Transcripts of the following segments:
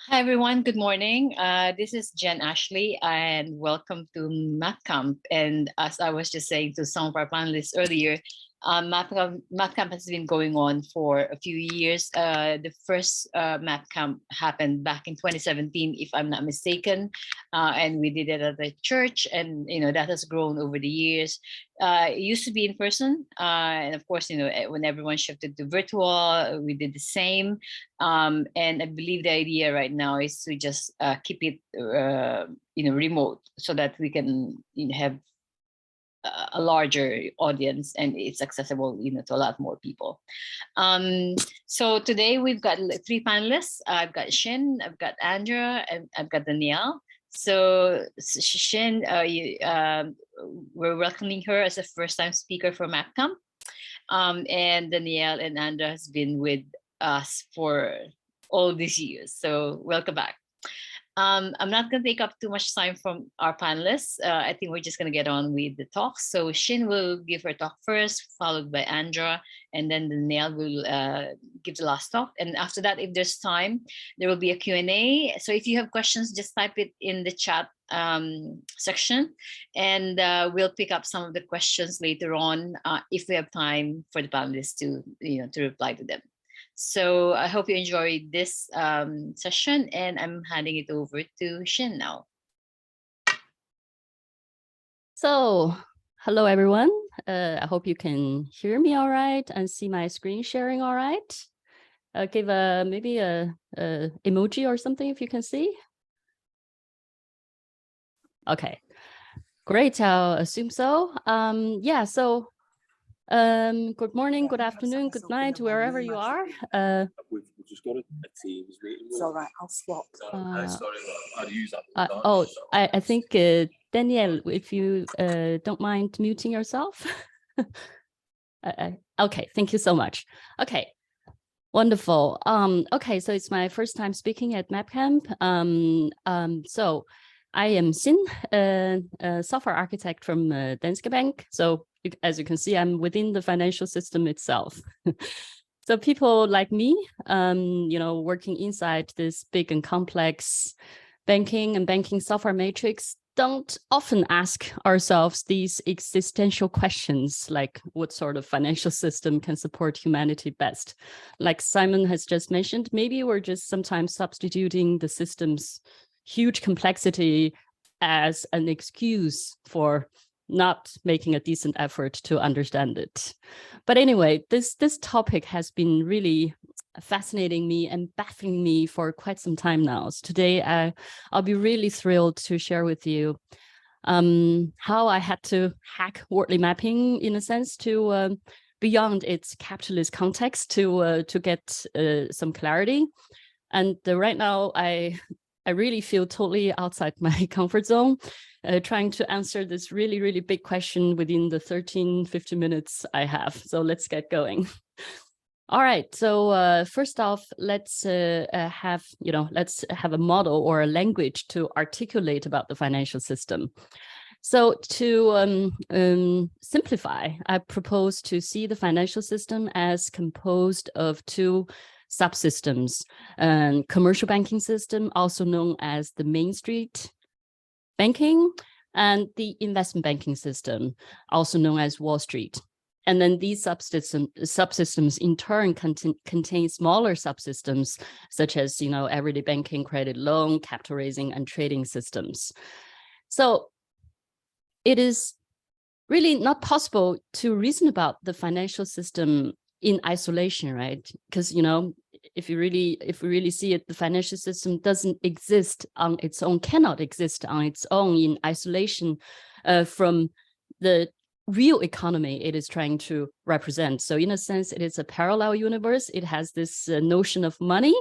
Hi, everyone. Good morning. This is Jen Ashley, and welcome to MapCamp. And as I was just saying to some of our panelists earlier, MapCamp has been going on for a few years. The first MapCamp happened back in 2017, if I'm not mistaken, and we did it at the church, and that has grown over the years. It used to be in person, and of course, when everyone shifted to virtual, we did the same. And I believe the idea right now is to just keep it, remote, so that we can have a larger audience and it's accessible, to a lot more people. So today we've got three panelists. I've got Shin, I've got Andrea, and I've got Danielle. So Shin, we're welcoming her as a first-time speaker for MapCamp. And Danielle and Andrea has been with us for all these years. So welcome back. I'm not going to take up too much time from our panelists. I think we're just going to get on with the talk. So Shin will give her talk first, followed by Andrea, and then Danielle will give the last talk. And after that, if there's time, there will be a Q&A. So if you have questions, just type it in the chat section, and we'll pick up some of the questions later on if we have time for the panelists to reply to them. So I hope you enjoyed this session, and I'm handing it over to Shin now. So, hello everyone. I hope you can hear me all right and see my screen sharing all right. Give maybe a emoji or something if you can see. Okay, great. I'll assume so. Yeah. So. Good morning, good afternoon, good night, wherever you are. We've just got a Teams meeting. It's all right, I'll swap. I think, Danielle, if you don't mind muting yourself. Okay, thank you so much. Okay, wonderful. Okay, so it's my first time speaking at MapCamp. So I am Sin, a software architect from Danske Bank. So as you can see, I'm within the financial system itself. So people like me, working inside this big and complex banking and banking software matrix don't often ask ourselves these existential questions, like what sort of financial system can support humanity best? Like Simon has just mentioned, maybe we're just sometimes substituting the system's huge complexity as an excuse for not making a decent effort to understand it. But anyway, this topic has been really fascinating me and baffling me for quite some time now. So today I'll be really thrilled to share with you how I had to hack Wardley Mapping, in a sense, to beyond its capitalist context to get some clarity. And right now I really feel totally outside my comfort zone, trying to answer this really, really big question within the 15 minutes I have. So let's get going. All right. So first off, let's have a model or a language to articulate about the financial system. So to simplify, I propose to see the financial system as composed of two subsystems, and commercial banking system, also known as the Main Street banking, and the investment banking system, also known as Wall Street. And then these subsystems in turn contain smaller subsystems, such as, everyday banking, credit loan, capital raising, and trading systems. So it is really not possible to reason about the financial system in isolation, right? Because, if we really see it, the financial system doesn't exist on its own, cannot exist on its own in isolation from the real economy it is trying to represent. So in a sense, it is a parallel universe. It has this notion of money,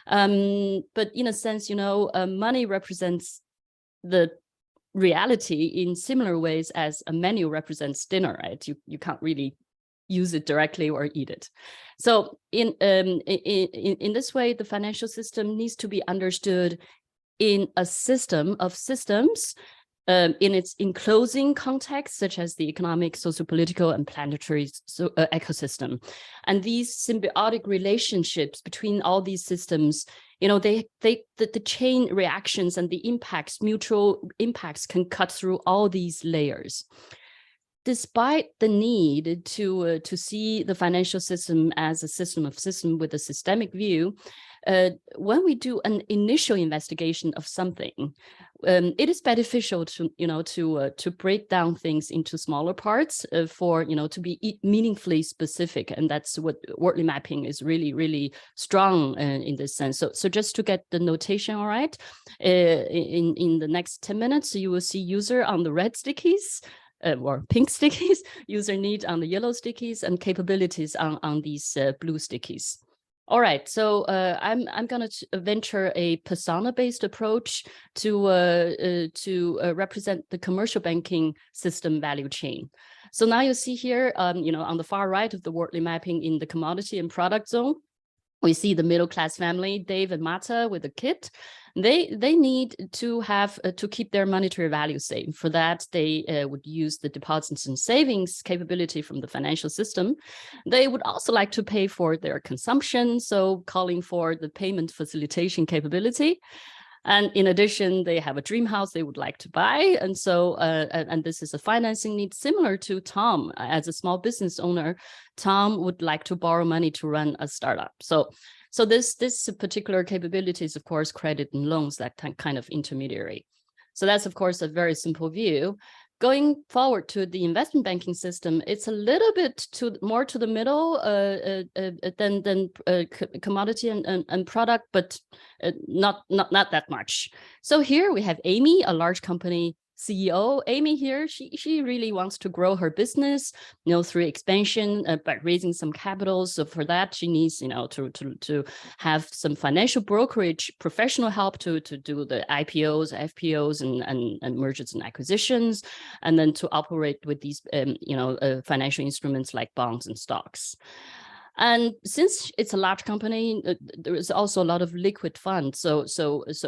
but in a sense, money represents the reality in similar ways as a menu represents dinner, right? You can't really use it directly or eat it. So in this way, the financial system needs to be understood in a system of systems in its enclosing context, such as the economic, socio-political, and planetary ecosystem. And these symbiotic relationships between all these systems, the chain reactions and the impacts, mutual impacts, can cut through all these layers. Despite the need to see the financial system as a system with a systemic view, when we do an initial investigation of something, it is beneficial to break down things into smaller parts to be meaningfully specific, and that's what Wardley mapping is really strong in this sense. So just to get the notation, all right, in the next 10 minutes, you will see user on the red stickies. Or pink stickies, user need on the yellow stickies, and capabilities on these blue stickies. All right, so I'm going to venture a persona-based approach to represent the commercial banking system value chain. So now you see here, on the far right of the Wardley mapping in the commodity and product zone, we see the middle-class family, Dave and Mata with a kid. They need to have to keep their monetary value safe. For that, they would use the deposits and savings capability from the financial system. They would also like to pay for their consumption, so calling for the payment facilitation capability. And in addition, they have a dream house they would like to buy. And so, and this is a financing need similar to Tom. As a small business owner, Tom would like to borrow money to run a startup. So this particular capability is, of course, credit and loans, that kind of intermediary. So that's, of course, a very simple view. Going forward to the investment banking system, it's a little bit more to the middle than commodity and product, but not that much. So here we have Amy, a large company CEO. Amy here, she really wants to grow her business, through expansion by raising some capital. So for that, she needs, to have some financial brokerage professional help to do the IPOs, FPOs, and mergers and acquisitions, and then to operate with these, financial instruments like bonds and stocks. And since it's a large company, there is also a lot of liquid funds. So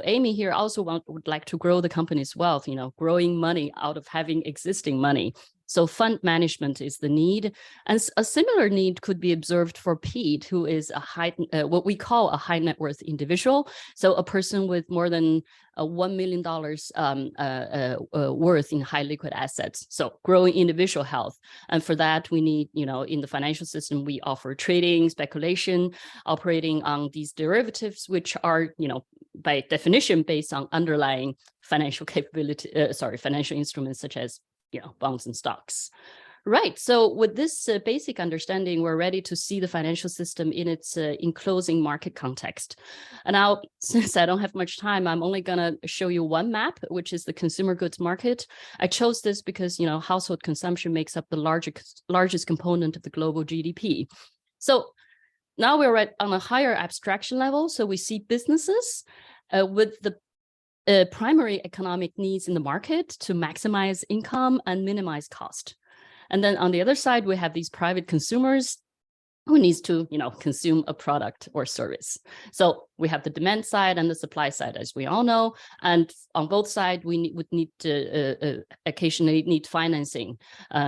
Amy here also would like to grow the company's wealth, growing money out of having existing money. So fund management is the need. And a similar need could be observed for Pete, who is what we call a high net worth individual. So a person with more than $1 million worth in high liquid assets. So growing individual health. And for that, we need, in the financial system, we offer trading, speculation, operating on these derivatives, which are, by definition, based on underlying financial capability, financial instruments such as bonds and stocks. Right. So with this basic understanding, we're ready to see the financial system in its enclosing market context. And now, since I don't have much time, I'm only going to show you one map, which is the consumer goods market. I chose this because, household consumption makes up the largest component of the global GDP. So now we're on a higher abstraction level. So we see businesses with the primary economic needs in the market to maximize income and minimize cost. And then on the other side, we have these private consumers who needs to, consume a product or service. So we have the demand side and the supply side, as we all know. And on both sides, we would need to occasionally need financing.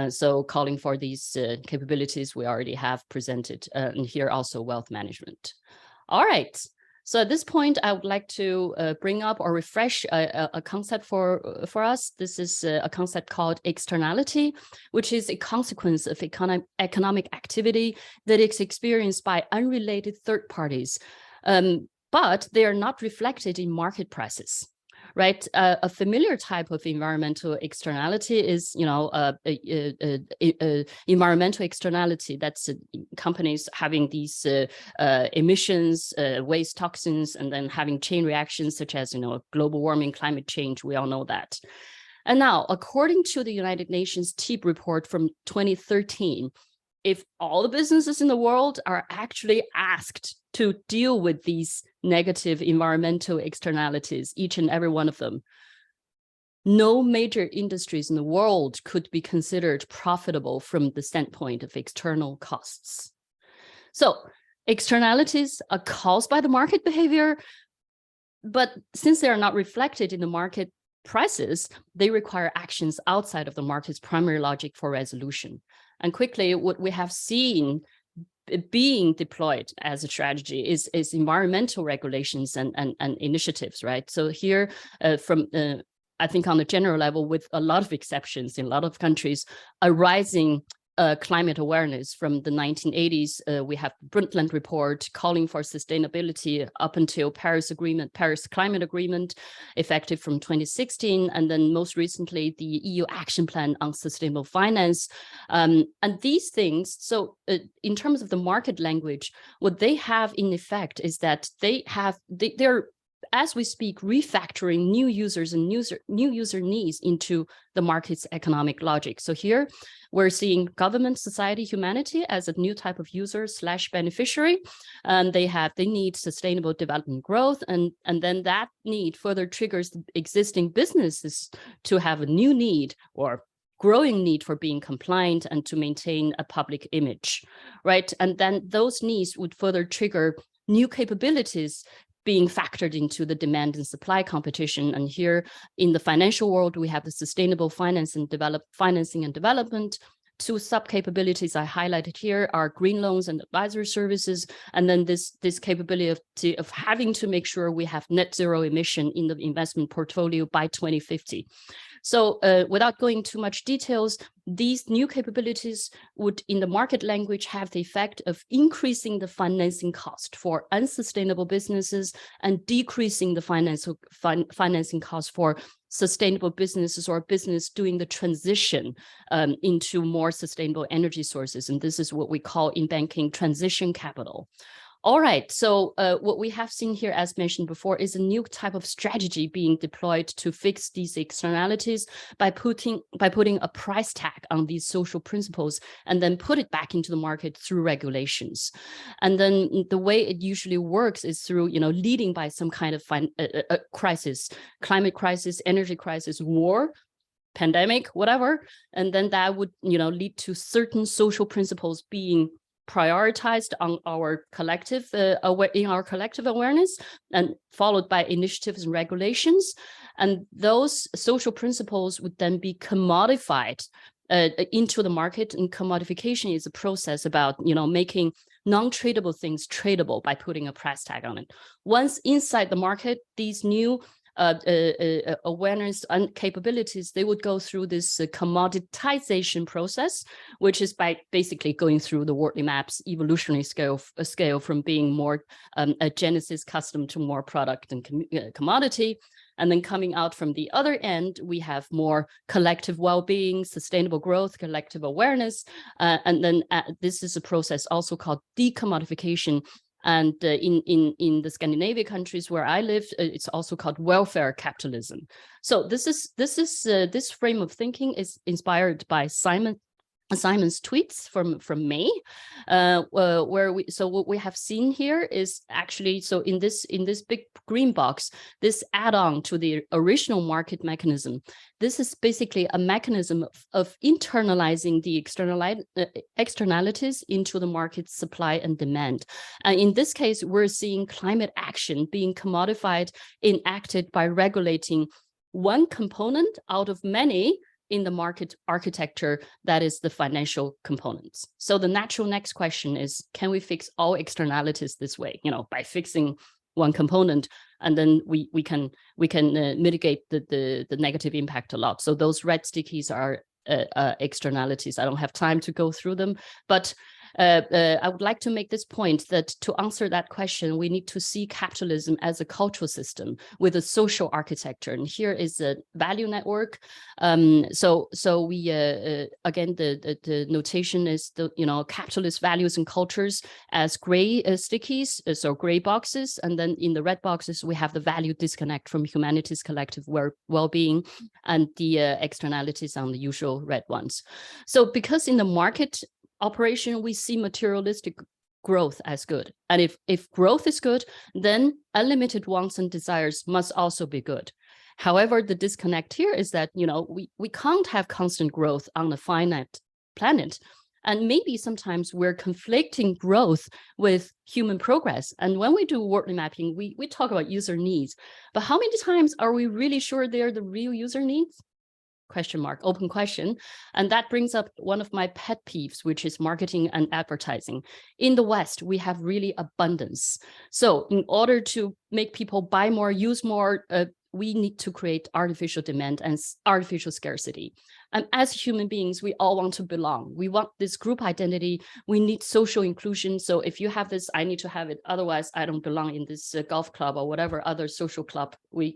So calling for these capabilities we already have presented, and here also wealth management. All right. So at this point, I would like to bring up or refresh a concept for us. This is a concept called externality, which is a consequence of economic activity that is experienced by unrelated third parties, but they are not reflected in market prices. Right, a familiar type of environmental externality is, environmental externality. That's companies having these emissions, waste, toxins, and then having chain reactions such as, global warming, climate change. We all know that. And now, according to the United Nations TEEP report from 2013, if all the businesses in the world are actually asked to deal with these negative environmental externalities, each and every one of them, no major industries in the world could be considered profitable from the standpoint of external costs. So externalities are caused by the market behavior, but since they are not reflected in the market prices, they require actions outside of the market's primary logic for resolution. And quickly, what we have seen being deployed as a strategy is environmental regulations and initiatives, right? So here, I think on the general level, with a lot of exceptions in a lot of countries, a rising climate awareness from the 1980s. We have the Brundtland Report calling for sustainability up until Paris Climate Agreement, effective from 2016, and then most recently the EU Action Plan on Sustainable Finance. And these things, so in terms of the market language, what they have in effect is that they're as we speak, refactoring new users and new user needs into the market's economic logic. So here we're seeing government, society, humanity as a new type of user / beneficiary. And they need sustainable development growth. And then that need further triggers the existing businesses to have a new need or growing need for being compliant and to maintain a public image, right? And then those needs would further trigger new capabilities being factored into the demand and supply competition. And here in the financial world, we have the sustainable financing and development. Two sub-capabilities I highlighted here are green loans and advisory services, and then this capability of having to make sure we have net zero emission in the investment portfolio by 2050. So without going too much details, these new capabilities would, in the market language, have the effect of increasing the financing cost for unsustainable businesses and decreasing the financing cost for sustainable businesses or business doing the transition into more sustainable energy sources. And this is what we call in banking transition capital. All right, so what we have seen here, as mentioned before, is a new type of strategy being deployed to fix these externalities by putting a price tag on these social principles and then put it back into the market through regulations. And then the way it usually works is through, leading by some kind of crisis, climate crisis, energy crisis, war, pandemic, whatever. And then that would, lead to certain social principles being prioritized on our collective awareness, and followed by initiatives and regulations. And those social principles would then be commodified into the market. And commodification is a process about making non-tradable things tradable by putting a price tag on it. Once inside the market, these new awareness and capabilities, they would go through this commoditization process, which is by basically going through the Wardley Maps evolutionary scale from being more a genesis custom to more product and commodity. And then coming out from the other end, we have more collective well-being, sustainable growth, collective awareness. And then this is a process also called decommodification. And in the Scandinavian countries where I live, it's also called welfare capitalism. So this frame of thinking is inspired by Simon's tweets from May, where what we have seen here is actually, so in this big green box, this add-on to the original market mechanism, this is basically a mechanism of internalizing the externalities into the market supply and demand. And in this case, we're seeing climate action being commodified, enacted by regulating one component out of many in the market architecture, that is the financial components. So the natural next question is, can we fix all externalities this way, by fixing one component, and then we can mitigate the negative impact a lot. So those red stickies are externalities. I don't have time to go through them, but I would like to make this point that to answer that question, we need to see capitalism as a cultural system with a social architecture. And here is a value network. So we again, the notation is the capitalist values and cultures as gray stickies, so gray boxes, and then in the red boxes we have the value disconnect from humanity's collective well-being, and the externalities on the usual red ones. So because in the market operation, we see materialistic growth as good. And if growth is good, then unlimited wants and desires must also be good. However, the disconnect here is that, we can't have constant growth on a finite planet. And maybe sometimes we're conflicting growth with human progress. And when we do Wardley mapping, we talk about user needs, but how many times are we really sure they're the real user needs? Question mark, open question. And that brings up one of my pet peeves, which is marketing and advertising. In the West, we have really abundance. So in order to make people buy more, use more, we need to create artificial demand and artificial scarcity. And as human beings, we all want to belong. We want this group identity. We need social inclusion. So if you have this, I need to have it. Otherwise, I don't belong in this golf club or whatever other social club we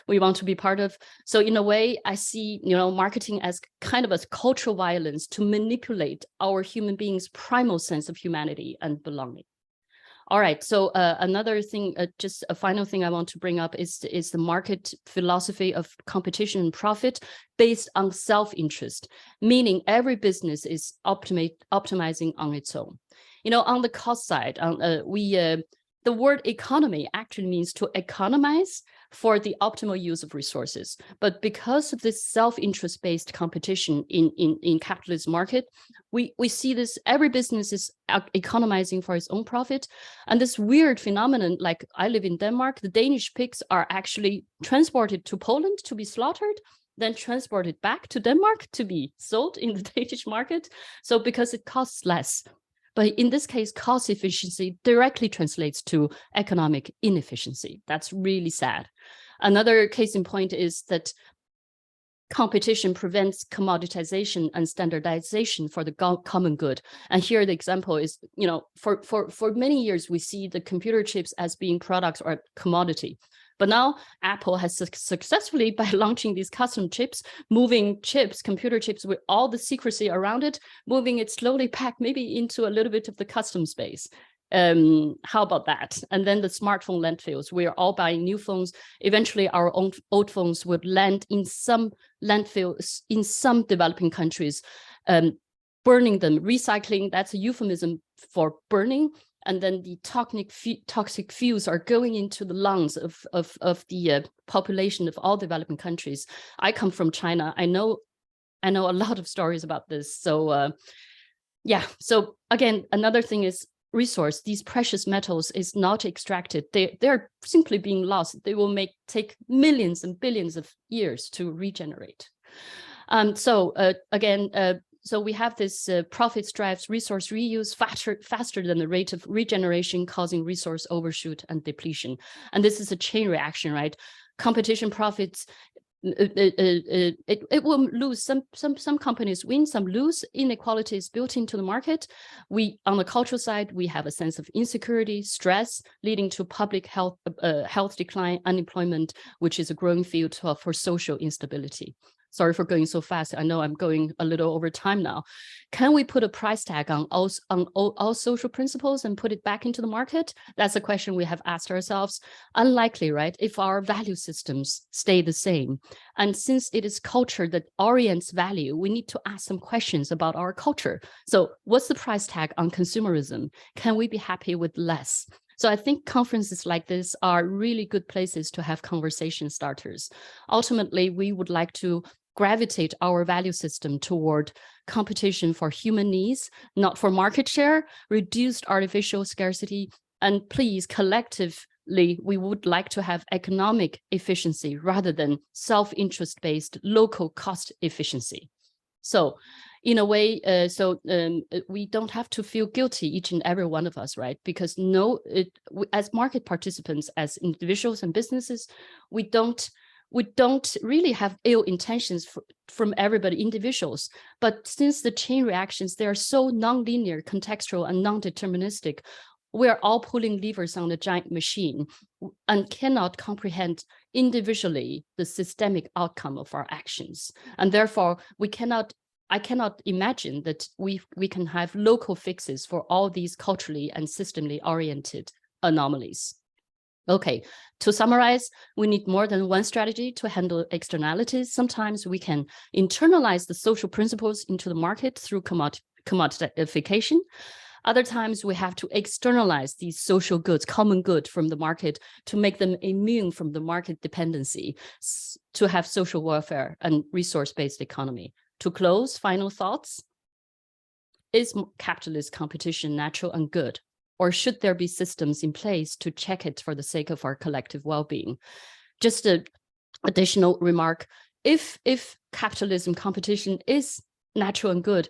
want to be part of. So in a way, I see, marketing as kind of a cultural violence to manipulate our human beings' primal sense of humanity and belonging. All right, so another thing, just a final thing I want to bring up is the market philosophy of competition and profit based on self-interest, meaning every business is optimizing on its own. On the cost side, the word economy actually means to economize for the optimal use of resources. But because of this self-interest based competition in capitalist market, we see this, every business is economizing for its own profit. And this weird phenomenon, like I live in Denmark, the Danish pigs are actually transported to Poland to be slaughtered, then transported back to Denmark to be sold in the Danish market. So because it costs less. But in this case, cost efficiency directly translates to economic inefficiency. That's really sad. Another case in point is that competition prevents commoditization and standardization for the common good. And here the example is, for many years, we see the computer chips as being products or a commodity. But now Apple has successfully, by launching these custom chips, moving computer chips with all the secrecy around it, moving it slowly back maybe into a little bit of the custom space. How about that? And then the smartphone landfills. We are all buying new phones. Eventually, our own old phones would land in some landfills in some developing countries, burning them, recycling. That's a euphemism for burning. And then the toxic fuels are going into the lungs of the population of all developing countries. I come from China. I know a lot of stories about this. So yeah. So again, another thing is resource. These precious metals is not extracted. They're simply being lost. They will take millions and billions of years to regenerate. So we have this profits drives resource reuse faster than the rate of regeneration, causing resource overshoot and depletion. And this is a chain reaction, right? Competition profits, it will lose. Some companies win, some lose. Inequality is built into the market. On the cultural side, we have a sense of insecurity, stress, leading to public health decline, unemployment, which is a growing field for social instability. Sorry for going so fast. I know I'm going a little over time now. Can we put a price tag on all social principles and put it back into the market? That's a question we have asked ourselves. Unlikely, right? If our value systems stay the same. And since it is culture that orients value, we need to ask some questions about our culture. So what's the price tag on consumerism? Can we be happy with less? So I think conferences like this are really good places to have conversation starters. Ultimately, we would like to gravitate our value system toward competition for human needs, not for market share, reduced artificial scarcity, and please, collectively, we would like to have economic efficiency rather than self-interest based local cost efficiency. So in a way, we don't have to feel guilty, each and every one of us, right? Because as market participants, as individuals and businesses, we don't really have ill intentions from everybody, individuals. But since the chain reactions, they are so non-linear, contextual, and non-deterministic, we are all pulling levers on a giant machine and cannot comprehend individually the systemic outcome of our actions. And therefore, I cannot imagine that we can have local fixes for all these culturally and systemically oriented anomalies. Okay, to summarize, we need more than one strategy to handle externalities. Sometimes we can internalize the social principles into the market through commodification. Other times we have to externalize these social goods, common good from the market to make them immune from the market dependency, to have social welfare and resource-based economy. To close, final thoughts. is capitalist competition natural and good? Or should there be systems in place to check it for the sake of our collective well-being? Just an additional remark, if capitalism competition is natural and good,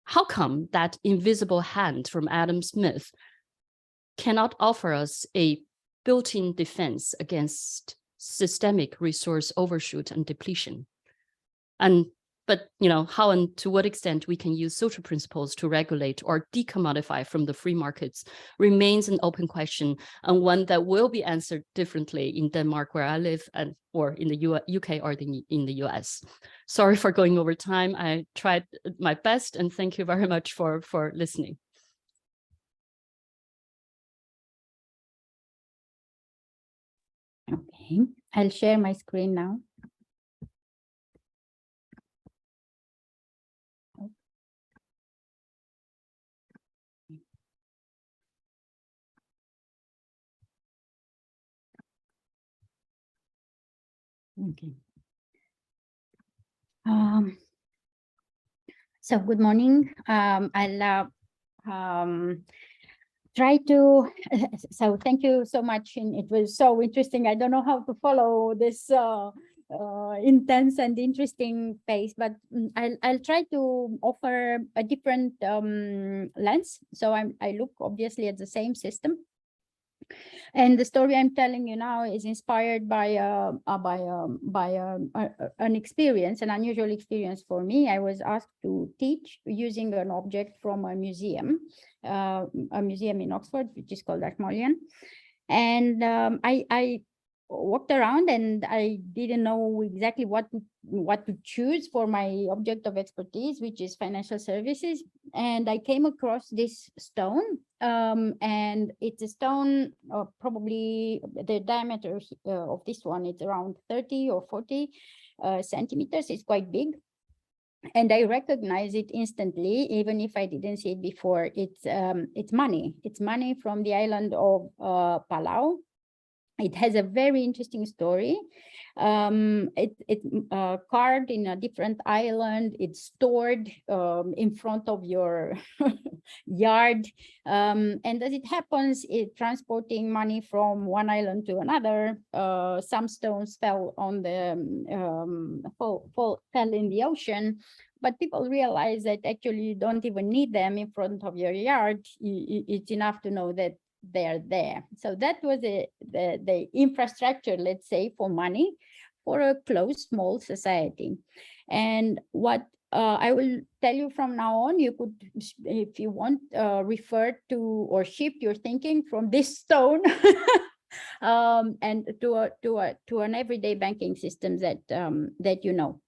how come that invisible hand from Adam Smith cannot offer us a built-in defense against systemic resource overshoot and depletion? But how and to what extent we can use social principles to regulate or decommodify from the free markets remains an open question, and one that will be answered differently in Denmark, where I live, or in the UK or in the US. Sorry for going over time. I tried my best, and thank you very much for listening. Okay, I'll share my screen now. Okay. So good morning. I'll try to, so thank you so much. It was so interesting. I don't know how to follow this intense and interesting pace, but I'll try to offer a different lens. So I look obviously at the same system. And the story I'm telling you now is inspired by an experience, an unusual experience for me. I was asked to teach using an object from a museum in Oxford, which is called Ashmolean. And I walked around and I didn't know exactly what to choose for my object of expertise, which is financial services. And I came across this stone, and it's a stone, probably the diameter of this one, it's around 30 or 40 centimeters. It's quite big. And I recognize it instantly, even if I didn't see it before. It's money. It's money from the island of Palau. It has a very interesting story. It's carved in a different island. It's stored in front of your yard. And as it happens, it's transporting money from one island to another. Some stones fell on the fell in the ocean. But people realize that actually you don't even need them in front of your yard. It's enough to know that they're there. So that was the infrastructure, let's say, for money for a close, small society. And what I will tell you from now on, you could, if you want, refer to or shift your thinking from this stone and to an everyday banking system that you know.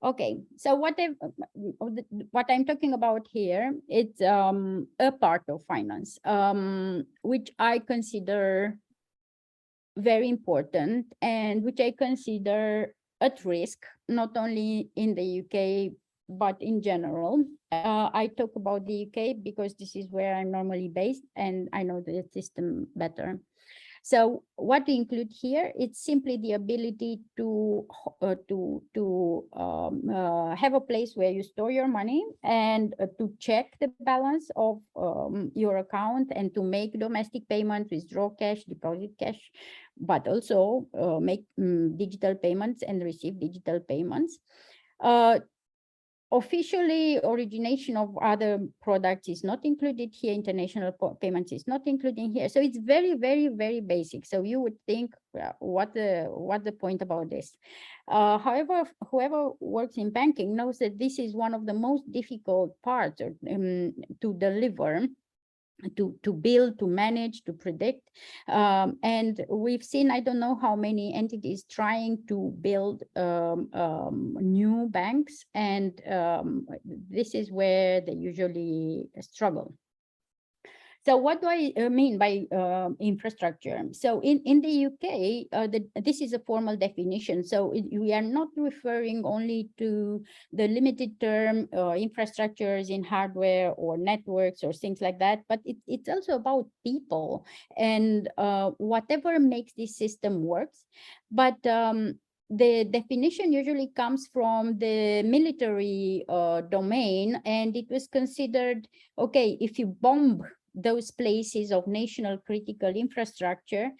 Okay, so what I'm talking about here, it's a part of finance, which I consider very important and which I consider at risk, not only in the UK, but in general. I talk about the UK because this is where I'm normally based and I know the system better. So what we include here, it's simply the ability to have a place where you store your money and to check the balance of your account and to make domestic payments, withdraw cash, deposit cash, but also make digital payments and receive digital payments. Officially, origination of other products is not included here. International payments is not included here. So it's very, very, very basic. So you would think, what the point about this? However, whoever works in banking knows that this is one of the most difficult parts to deliver, to build, to manage, to predict. And we've seen, I don't know how many entities trying to build new banks, and this is where they usually struggle. So what do I mean by infrastructure? So in the UK, this is a formal definition. So we are not referring only to the limited term infrastructures in hardware or networks or things like that, but it's also about people and whatever makes this system works. But the definition usually comes from the military domain, and it was considered, okay, if you bomb those places of national critical infrastructure,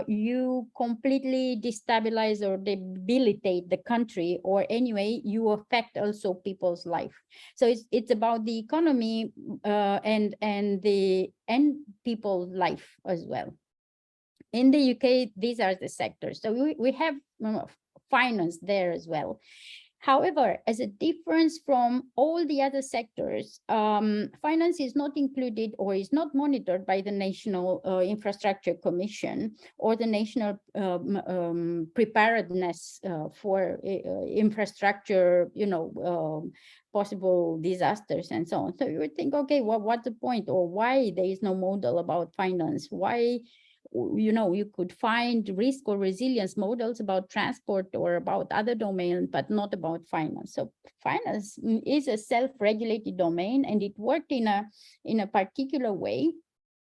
you completely destabilize or debilitate the country, or anyway, you affect also people's life. So it's about the economy and people's life as well. In the UK, these are the sectors. So we have finance there as well. However, as a difference from all the other sectors, finance is not included or is not monitored by the National Infrastructure Commission or the National Preparedness for Infrastructure, possible disasters and so on. So you would think, okay, well, what's the point, or why there is no model about finance? Why? You could find risk or resilience models about transport or about other domains, but not about finance. So finance is a self-regulated domain, and it worked in a particular way.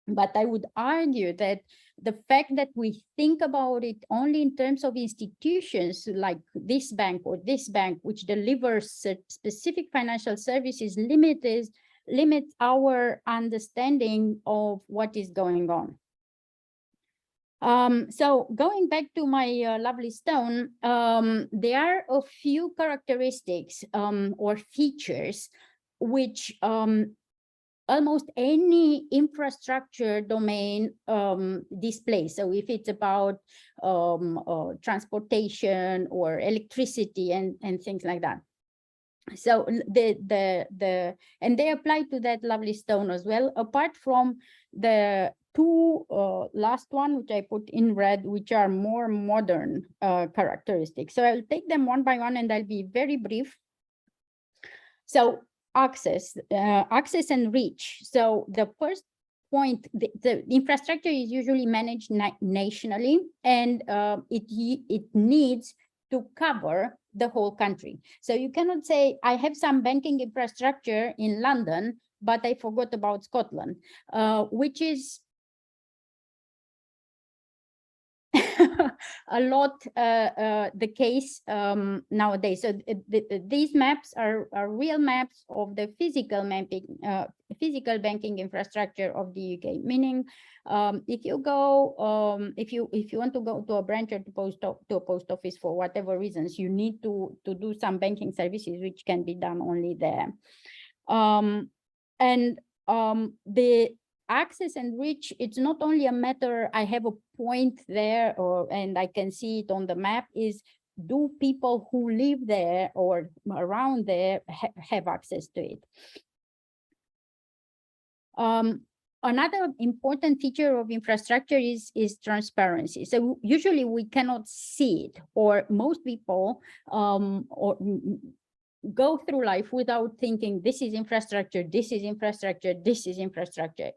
But I would argue that the fact that we think about it only in terms of institutions like this bank or this bank, which delivers specific financial services, limits our understanding of what is going on. So going back to my lovely stone, there are a few characteristics or features which almost any infrastructure domain displays. So if it's about transportation or electricity and things like that. So and they apply to that lovely stone as well, apart from the two last one, which I put in red, which are more modern characteristics. So I'll take them one by one, and I'll be very brief. So access and reach. So the first point, the infrastructure is usually managed nationally, and it needs to cover the whole country. So you cannot say, I have some banking infrastructure in London, but I forgot about Scotland, which is a lot the case nowadays. So these maps are real maps of the physical banking infrastructure of the UK. Meaning, if you go, if you want to go to a branch or to a post office for whatever reasons, you need to do some banking services, which can be done only there. The access and reach, it's not only a matter, I have a point there and I can see it on the map, is do people who live there or around there have access to it? Another important feature of infrastructure is transparency. So usually we cannot see it, or most people go through life without thinking, this is infrastructure, this is infrastructure, this is infrastructure.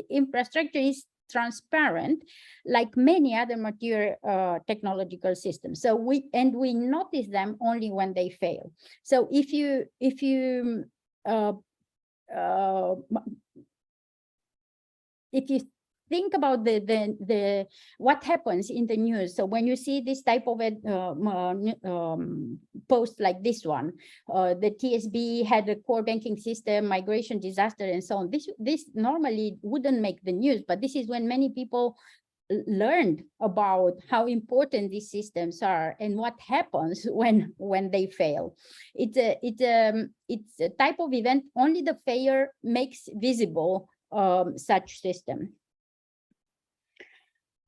Infrastructure is transparent, like many other mature technological systems. So we notice them only when they fail. So if you think about the what happens in the news. So when you see this type of post like this one, the TSB had a core banking system, migration disaster, and so on. This normally wouldn't make the news, but this is when many people learned about how important these systems are and what happens when they fail. It's a type of event. Only the failure makes visible such system.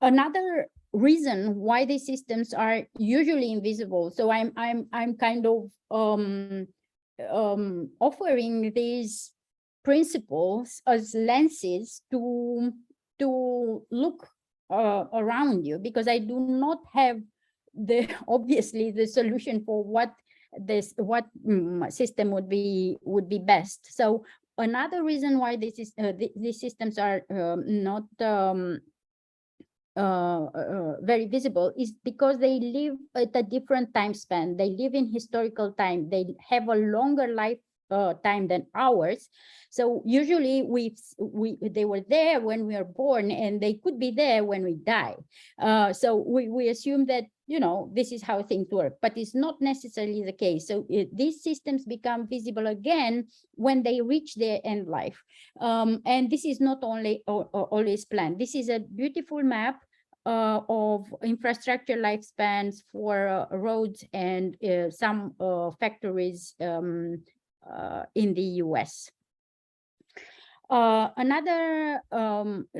Another reason why these systems are usually invisible. So I'm kind of offering these principles as lenses to look around you, because I do not have obviously the solution for what system would be best. So another reason why these systems are not very visible is because they live at a different time span. They live in historical time. They have a longer life time than ours. So usually they were there when we are born, and they could be there when we die. So we assume that you know, this is how things work, but it's not necessarily the case. So these systems become visible again when they reach their end life. And this is not only always planned. This is a beautiful map of infrastructure lifespans for roads and some factories in the US. Another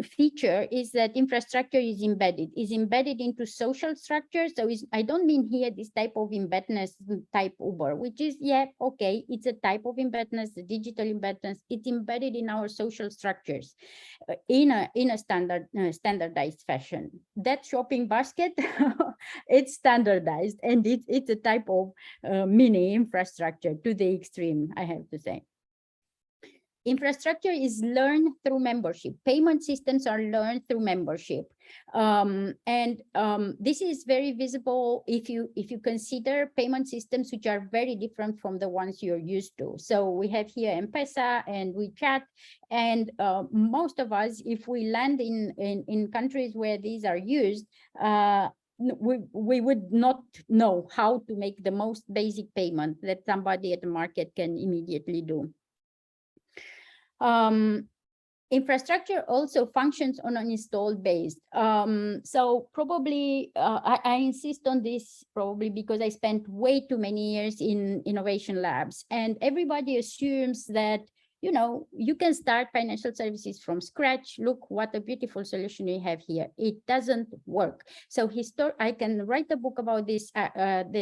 feature is that infrastructure is embedded into social structures. So I don't mean here this type of embeddedness type Uber, which is, yeah, okay, it's a type of embeddedness, the digital embeddedness. It's embedded in our social structures in a standardized fashion. That shopping basket, it's standardized, and it's a type of mini infrastructure to the extreme, I have to say. Infrastructure is learned through membership. Payment systems are learned through membership. This is very visible if you consider payment systems which are very different from the ones you're used to. So we have here M-Pesa and WeChat, and most of us, if we land in countries where these are used, we would not know how to make the most basic payment that somebody at the market can immediately do. Infrastructure also functions on an installed base. So probably I insist on this probably because I spent way too many years in innovation labs, and everybody assumes that, you know, you can start financial services from scratch. Look what a beautiful solution we have here. It doesn't work. So I can write a book about this, and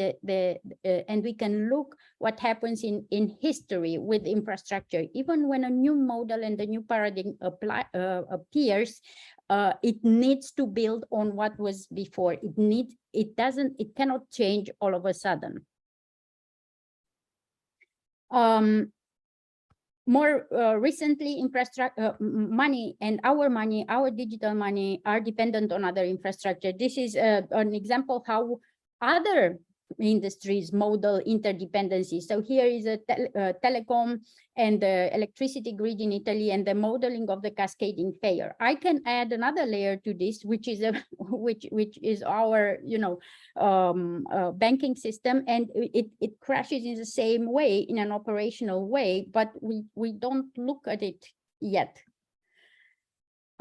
we can look what happens in history with infrastructure. Even when a new model and a new paradigm appears, it needs to build on what was before. It cannot change all of a sudden. More recently, infrastructure money, our digital money are dependent on other infrastructure. This is an example how other industries model interdependency. So here is a telecom and the electricity grid in Italy and the modeling of the cascading failure. I can add another layer to this, which is which is our, you know, banking system, and it crashes in the same way, in an operational way, but we don't look at it yet.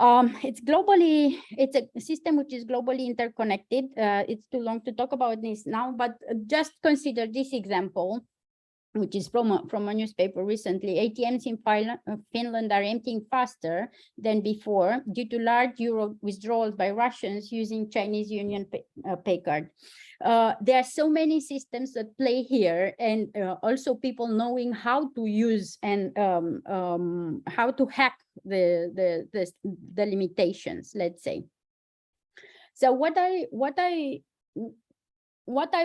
It's a system which is globally interconnected. It's too long to talk about this now, but just consider this example, which is from a newspaper recently. ATMs in Finland are emptying faster than before due to large euro withdrawals by Russians using Chinese Union pay card. There are so many systems that play here, and also people knowing how to use and how to hack the limitations, let's say. So what I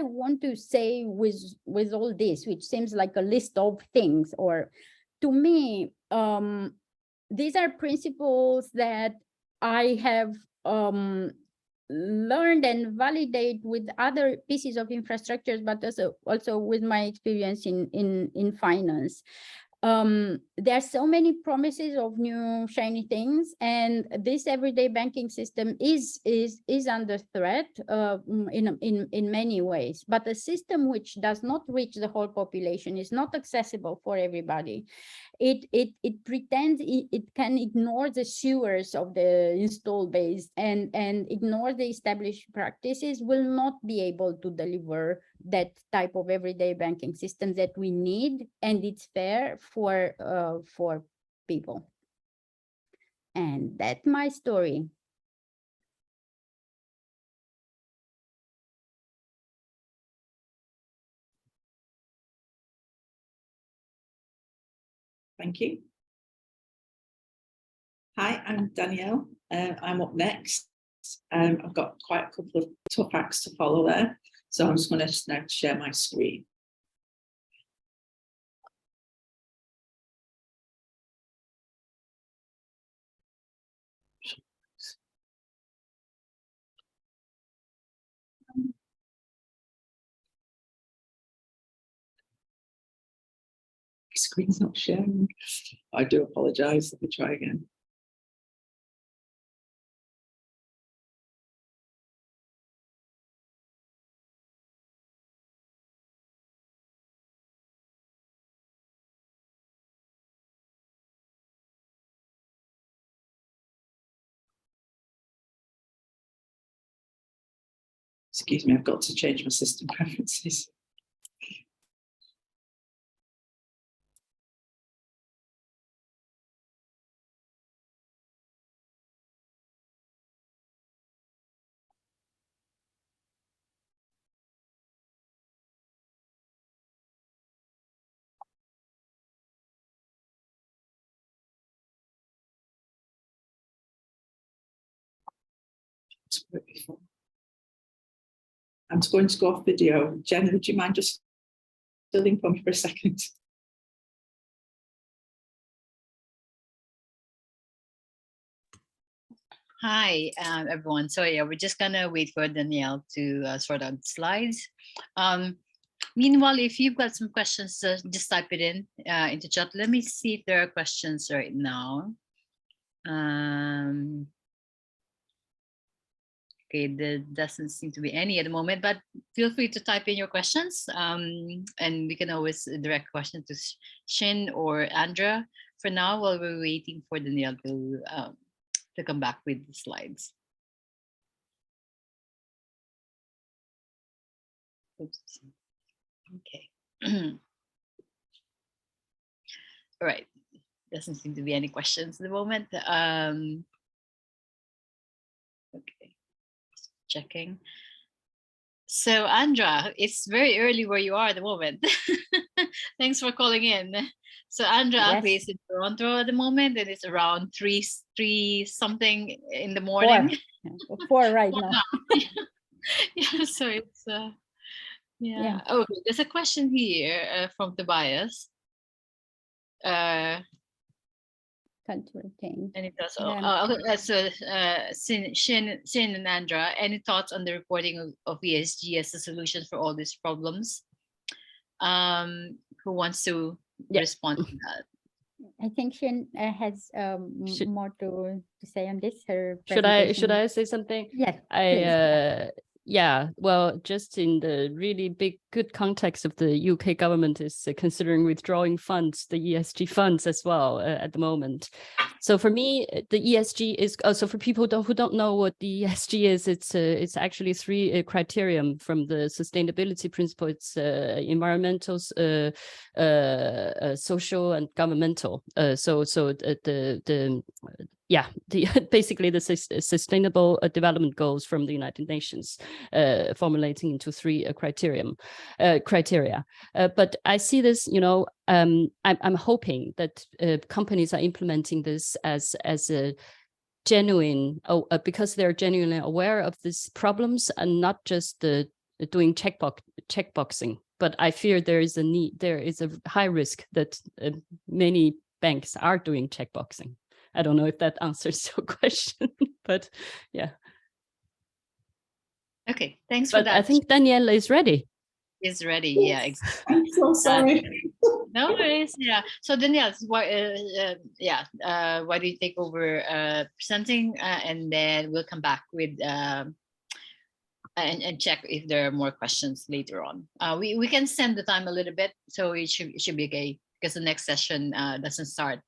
want to say with all this, which seems like a list of things, or to me, these are principles that I have learned and validate with other pieces of infrastructures, but also with my experience in finance. There are so many promises of new shiny things, and this everyday banking system is under threat in many ways. But a system which does not reach the whole population, is not accessible for everybody. It pretends it can ignore the sewers of the install base and ignore the established practices, will not be able to deliver that type of everyday banking system that we need, and it's fair for people. And that's my story. Thank you. Hi, I'm Danielle. I'm up next. I've got quite a couple of tough acts to follow there, so I'm just going to now share my screen. Screen's not sharing. I do apologize. Let me try again. Excuse me, I've got to change my system preferences. I'm just going to go off video. Jen, would you mind just filling for me for a second? Hi, everyone. So yeah, we're just gonna wait for Danielle to sort out slides. Meanwhile, if you've got some questions, just type it in into chat. Let me see if there are questions right now. Okay, there doesn't seem to be any at the moment, but feel free to type in your questions, and we can always direct questions to Shin or Andrea for now while we're waiting for Danielle to come back with the slides. Oops. Okay. All right. Doesn't seem to be any questions at the moment. Okay. Just checking. So Andra, it's very early where you are at the moment. Thanks for calling in. So Andra actually is in Toronto at the moment, and it's around three something in the morning. 4 right now. Yeah, so it's yeah. Okay, there's a question here from Tobias. Can't retain. And it does. So Shin and Andra, any thoughts on the reporting of ESG as a solution for all these problems? Who wants to respond to that? I think Shin has more to say on this. Her should I say something? Yes. Yeah, well, just in the really good context of the UK government is considering withdrawing funds, the ESG funds as well at the moment. So for me, the ESG is also for people who don't know what the ESG is. It's actually 3 criterion from the sustainability principle. It's environmental, social, and governmental. Basically the sustainable development goals from the United Nations, formulating into 3 criteria. But I see this, I'm hoping that companies are implementing this as a genuine, because they're genuinely aware of these problems and not just doing checkboxing. But I fear there is a high risk that many banks are doing checkboxing. I don't know if that answers your question, but yeah. Okay, thanks for that. I think Danielle is ready. Is ready, yeah. Exactly. I'm so sorry. No worries, yeah. So Danielle, why do you take over presenting, and then we'll come back with and check if there are more questions later on. We can send the time a little bit, so it should be okay, because the next session doesn't start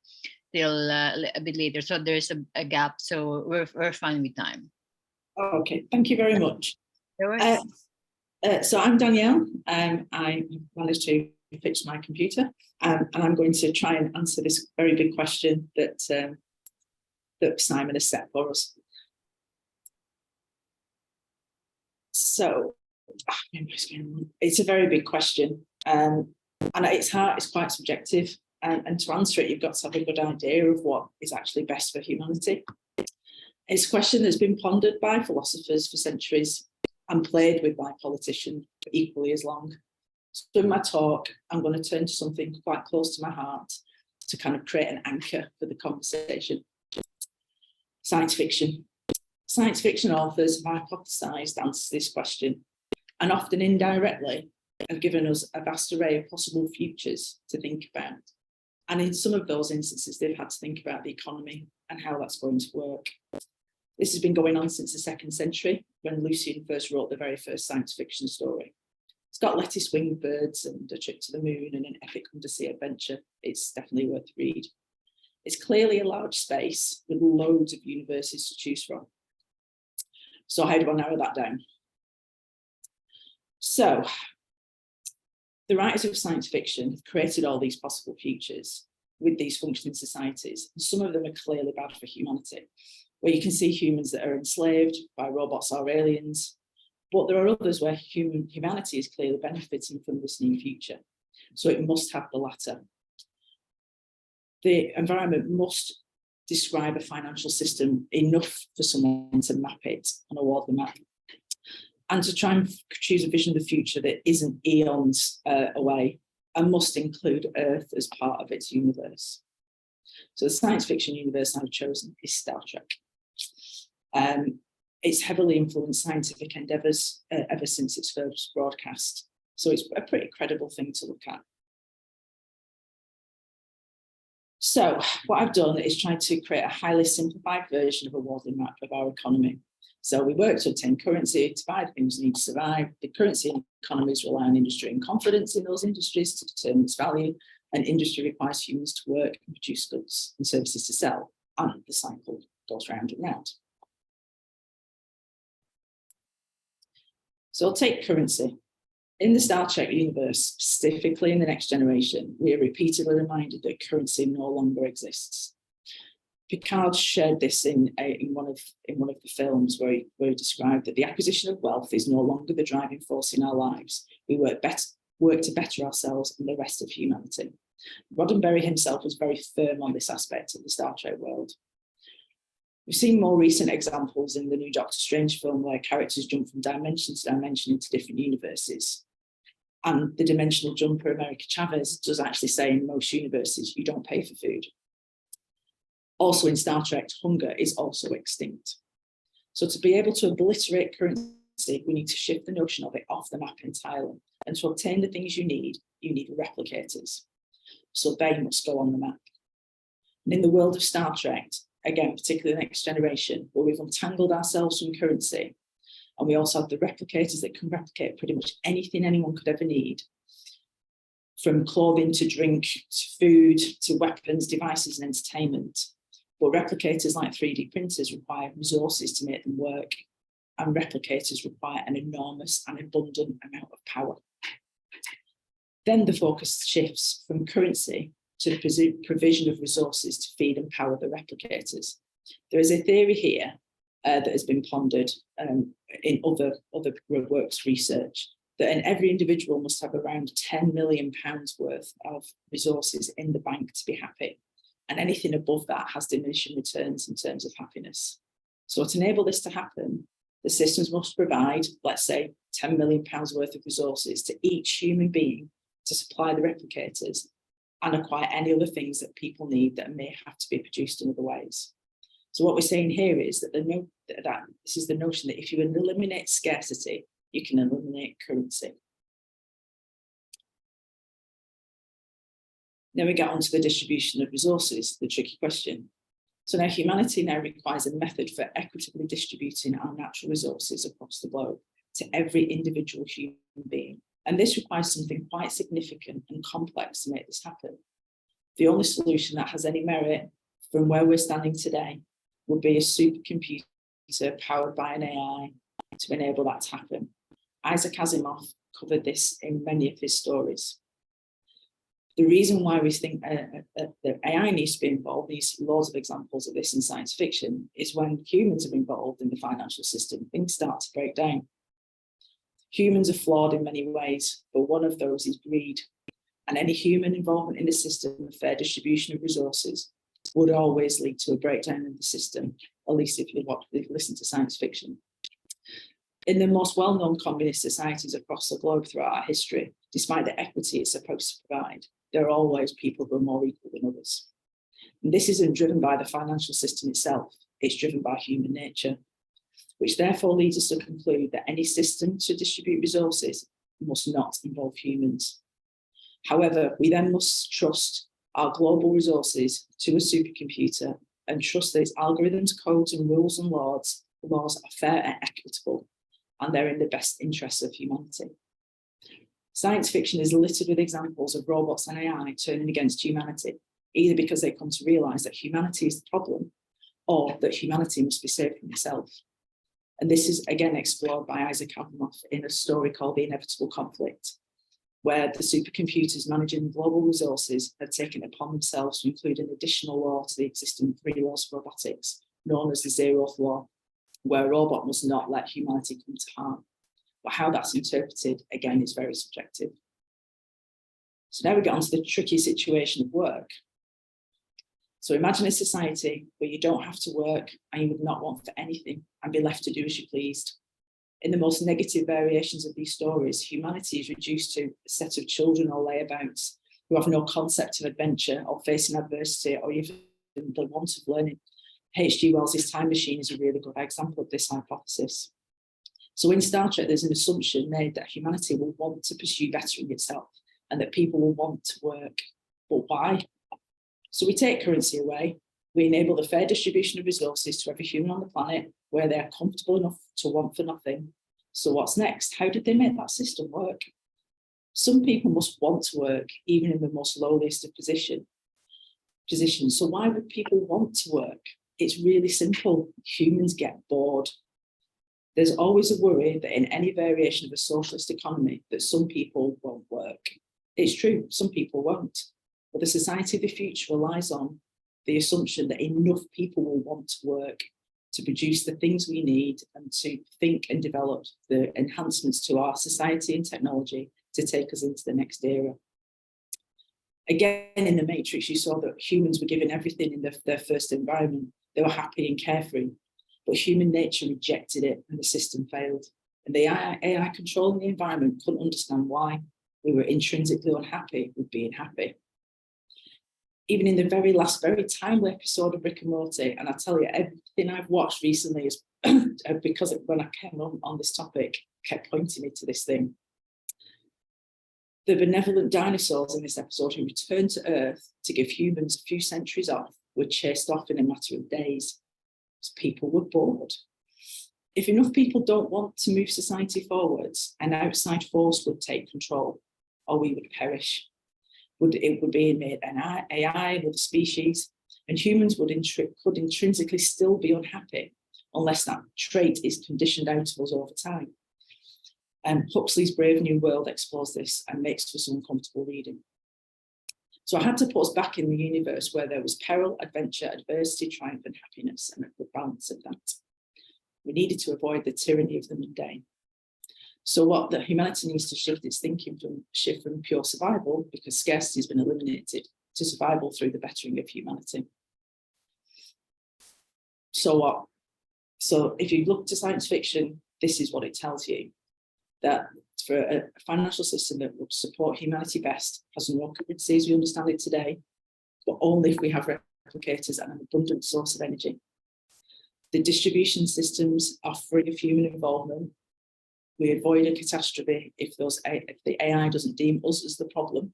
till a bit later, so there's a gap, so we're fine with time. Okay, thank you very much. So I'm Danielle. I managed to fix my computer, and I'm going to try and answer this very big question that Simon has set for us. So it's a very big question, and it's quite subjective. And to answer it, you've got to have a good idea of what is actually best for humanity. It's a question that's been pondered by philosophers for centuries and played with by politicians for equally as long. So in my talk, I'm going to turn to something quite close to my heart to kind of create an anchor for the conversation. Science fiction. Science fiction authors have hypothesized answers to this question, and often indirectly have given us a vast array of possible futures to think about. And in some of those instances, they've had to think about the economy and how that's going to work. This has been going on since the 2nd century, when Lucian first wrote the very first science fiction story. It's got lettuce-winged birds and a trip to the moon and an epic undersea adventure. It's definitely worth a read. It's clearly a large space with loads of universes to choose from. So how do I narrow that down? So the writers of science fiction have created all these possible futures with these functioning societies. And some of them are clearly bad for humanity, where you can see humans that are enslaved by robots or aliens. But there are others where humanity is clearly benefiting from this new future. So it must have the latter. The environment must describe a financial system enough for someone to map it on a Wardley map, and to try and choose a vision of the future that isn't eons away and must include Earth as part of its universe. So the science fiction universe I've chosen is Star Trek. It's heavily influenced scientific endeavours ever since its first broadcast. So it's a pretty credible thing to look at. So what I've done is tried to create a highly simplified version of a Wardley map of our economy. So we work to obtain currency to buy the things we need to survive. The currency and economies rely on industry and confidence in those industries to determine its value. And industry requires humans to work and produce goods and services to sell. And the cycle goes round and round. So I'll take currency. In the Star Trek universe, specifically in The Next Generation, we are repeatedly reminded that currency no longer exists. Picard shared this in one of the films where he described that the acquisition of wealth is no longer the driving force in our lives. We work to better ourselves and the rest of humanity. Roddenberry himself was very firm on this aspect of the Star Trek world. We've seen more recent examples in the new Doctor Strange film where characters jump from dimension to dimension into different universes. And the dimensional jumper, America Chavez, does actually say in most universes, you don't pay for food. Also in Star Trek, hunger is also extinct. So to be able to obliterate currency, we need to shift the notion of it off the map entirely. And to obtain the things you need replicators. So they must go on the map. And in the world of Star Trek, again, particularly The Next Generation, where we've untangled ourselves from currency, and we also have the replicators that can replicate pretty much anything anyone could ever need, from clothing to drink, to food, to weapons, devices, and entertainment. But replicators like 3D printers require resources to make them work, and replicators require an enormous and abundant amount of power. Then the focus shifts from currency to the provision of resources to feed and power the replicators. There is a theory here that has been pondered in other works research, that every individual must have around £10 million worth of resources in the bank to be happy. And anything above that has diminishing returns in terms of happiness. So to enable this to happen, the systems must provide, let's say, £10 million worth of resources to each human being to supply the replicators and acquire any other things that people need that may have to be produced in other ways. So what we're saying here is that this is the notion that if you eliminate scarcity, you can eliminate currency. Then we get onto the distribution of resources, the tricky question. So now humanity now requires a method for equitably distributing our natural resources across the globe to every individual human being. And this requires something quite significant and complex to make this happen. The only solution that has any merit from where we're standing today would be a supercomputer powered by an AI to enable that to happen. Isaac Asimov covered this in many of his stories. The reason why we think that AI needs to be involved, these loads of examples of this in science fiction, is when humans are involved in the financial system, things start to break down. Humans are flawed in many ways, but one of those is greed. And any human involvement in the system of fair distribution of resources would always lead to a breakdown in the system, at least if you listen to science fiction. In the most well-known communist societies across the globe throughout our history, despite the equity it's supposed to provide, there are always people who are more equal than others. And this isn't driven by the financial system itself, it's driven by human nature, which therefore leads us to conclude that any system to distribute resources must not involve humans. However, we then must trust our global resources to a supercomputer and trust that its algorithms, codes, and rules and laws are fair and equitable, and they're in the best interests of humanity. Science fiction is littered with examples of robots and AI turning against humanity, either because they come to realise that humanity is the problem or that humanity must be saved from itself. And this is again explored by Isaac Asimov in a story called The Inevitable Conflict, where the supercomputers managing global resources had taken it upon themselves to include an additional law to the existing 3 laws of robotics, known as the zeroth law, where a robot must not let humanity come to harm. But how that's interpreted, again, is very subjective. So now we get onto the tricky situation of work. So imagine a society where you don't have to work and you would not want for anything and be left to do as you pleased. In the most negative variations of these stories, humanity is reduced to a set of children or layabouts who have no concept of adventure or facing adversity or even the want of learning. H.G. Wells' Time Machine is a really good example of this hypothesis. So in Star Trek, there's an assumption made that humanity will want to pursue bettering itself and that people will want to work. But why? So we take currency away, we enable the fair distribution of resources to every human on the planet where they are comfortable enough to want for nothing. So what's next? How did they make that system work? Some people must want to work, even in the most lowliest of positions. So why would people want to work? It's really simple. Humans get bored. There's always a worry that in any variation of a socialist economy that some people won't work. It's true, some people won't. But the society of the future relies on the assumption that enough people will want to work to produce the things we need and to think and develop the enhancements to our society and technology to take us into the next era. Again, in the Matrix, you saw that humans were given everything in their first environment. They were happy and carefree, but human nature rejected it and the system failed. And the AI controlling the environment couldn't understand why. We were intrinsically unhappy with being happy. Even in the very last, very timely episode of Rick and Morty, and I tell you, everything I've watched recently is because when I came on this topic, kept pointing me to this thing. The benevolent dinosaurs in this episode who returned to Earth to give humans a few centuries off were chased off in a matter of days because people were bored. If enough people don't want to move society forwards, an outside force would take control, or we would perish. It would be made an AI with a species, and humans could intrinsically still be unhappy unless that trait is conditioned out of us over time. And Huxley's Brave New World explores this and makes for some uncomfortable reading. So I had to put us back in the universe where there was peril, adventure, adversity, triumph, and happiness, and a good balance of that. We needed to avoid the tyranny of the mundane. So what the humanity needs to shift its thinking from pure survival, because scarcity has been eliminated, to survival through the bettering of humanity. So what? So if you look to science fiction, this is what it tells you, that for a financial system that would support humanity best, has no currency as we understand it today, but only if we have replicators and an abundant source of energy. The distribution systems are free of human involvement. We avoid a catastrophe if the AI doesn't deem us as the problem.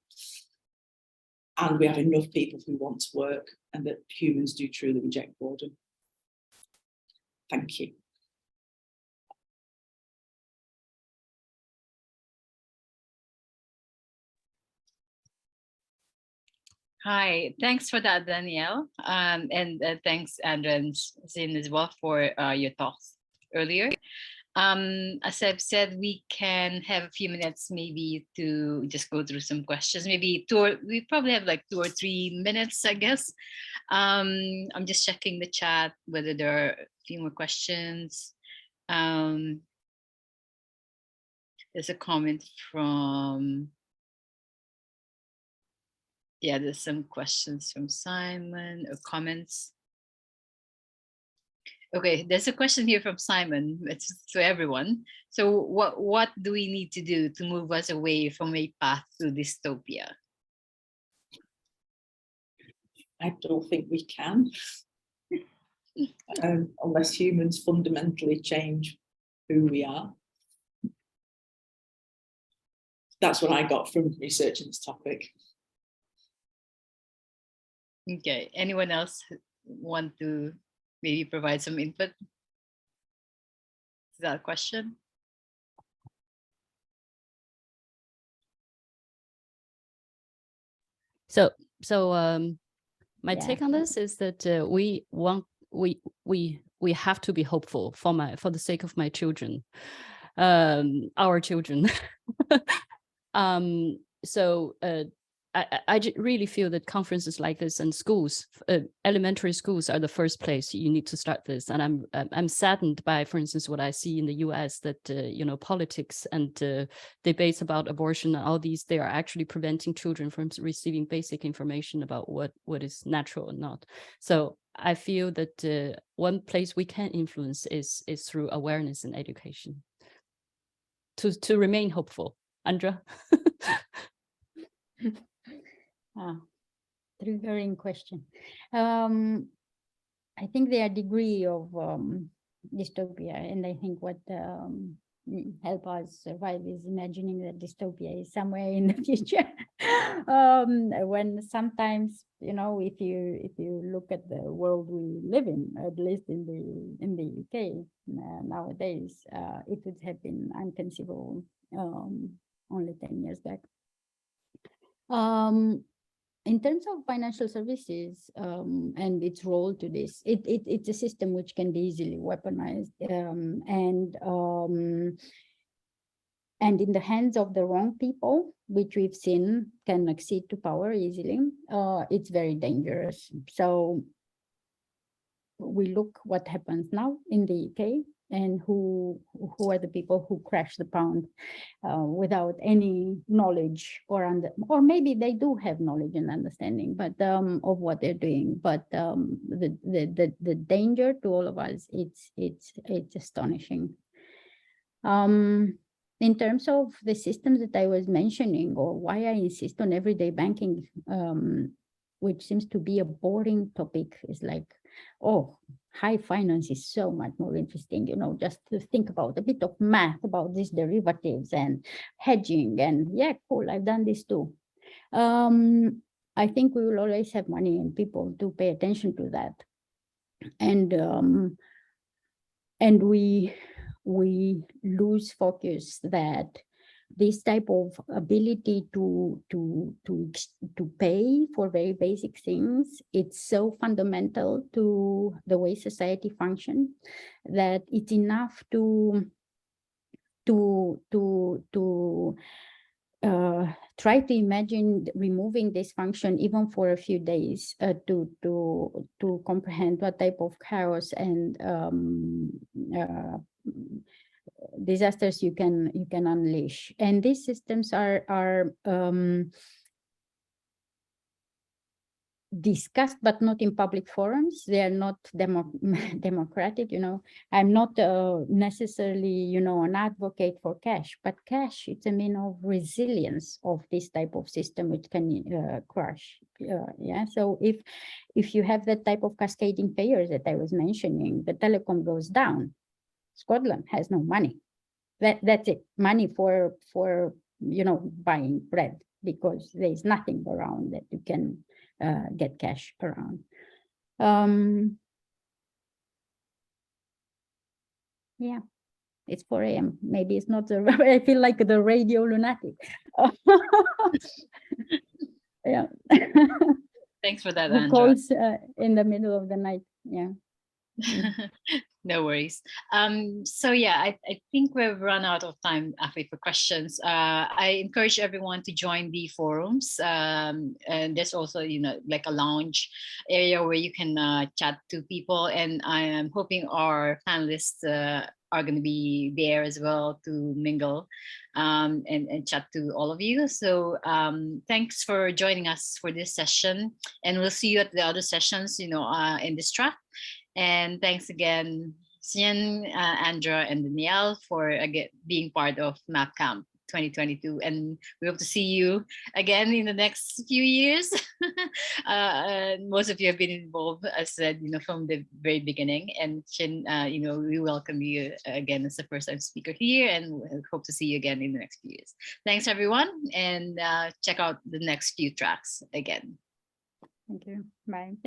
And we have enough people who want to work, and that humans do truly reject boredom. Thank you. Hi, thanks for that, Danielle. And thanks, Andrew and Zin as well for your talks earlier. As I've said, we can have a few minutes maybe to just go through some questions. Maybe we probably have like 2 or 3 minutes, I guess. I'm just checking the chat whether there are a few more questions. There's a comment from, yeah, there's some questions from Simon or comments. Okay, there's a question here from Simon. It's to everyone. So what do we need to do to move us away from a path to dystopia? I don't think we can, unless humans fundamentally change who we are. That's what I got from researching this topic. Okay, anyone else want to maybe provide some input? Is that a question? So my take on this is that we we have to be hopeful for the sake of my children, our children. So I really feel that conferences like this and schools, elementary schools, are the first place you need to start this. And I'm saddened by, for instance, what I see in the U.S. that politics and debates about abortion and all these, they are actually preventing children from receiving basic information about what is natural and not. So I feel that one place we can influence is through awareness and education. To remain hopeful, Andra. Triggering question. I think there are degree of dystopia, and I think what help us survive is imagining that dystopia is somewhere in the future. When sometimes, if you look at the world we live in, at least in the UK nowadays, it would have been inconceivable only 10 years back. In terms of financial services and its role to this, it's a system which can be easily weaponized, and in the hands of the wrong people, which we've seen can accede to power easily, it's very dangerous. So we look what happens now in the UK, and who are the people who crash the pound without any knowledge or maybe they do have knowledge and understanding, but of what they're doing. But the danger to all of us, it's astonishing. In terms of the systems that I was mentioning, or why I insist on everyday banking, which seems to be a boring topic, is like, oh, high finance is so much more interesting, just to think about a bit of math about these derivatives and hedging, and yeah, cool, I've done this too. I think we will always have money and people to pay attention to that. And we lose focus that this type of ability to pay for very basic things, it's so fundamental to the way society functions that it's enough to try to imagine removing this function even for a few days to comprehend what type of chaos and disasters you can unleash. And these systems are discussed, but not in public forums. They are not democratic. I'm not necessarily an advocate for cash, but cash, it's a mean of resilience of this type of system which can crash. Yeah, so if you have that type of cascading payers that I was mentioning, the telecom goes down, Scotland has no money. That's it, money for buying bread, because there's nothing around that you can get cash around. Yeah, it's 4 a.m. Maybe it's not I feel like the radio lunatic. Yeah. Thanks for that, Who Andra. calls in the middle of the night? Yeah. No worries. So yeah, I think we've run out of time actually for questions. I encourage everyone to join the forums. And there's also, like a lounge area where you can chat to people. And I am hoping our panelists are going to be there as well to mingle and chat to all of you. So thanks for joining us for this session. And we'll see you at the other sessions, in this track. And thanks again, Xian, Andra, and Danielle for being part of MapCamp 2022. And we hope to see you again in the next few years. Most of you have been involved, as said, from the very beginning. And Xian, we welcome you again as a first-time speaker here, and we hope to see you again in the next few years. Thanks, everyone, and check out the next few tracks again. Thank you. Bye.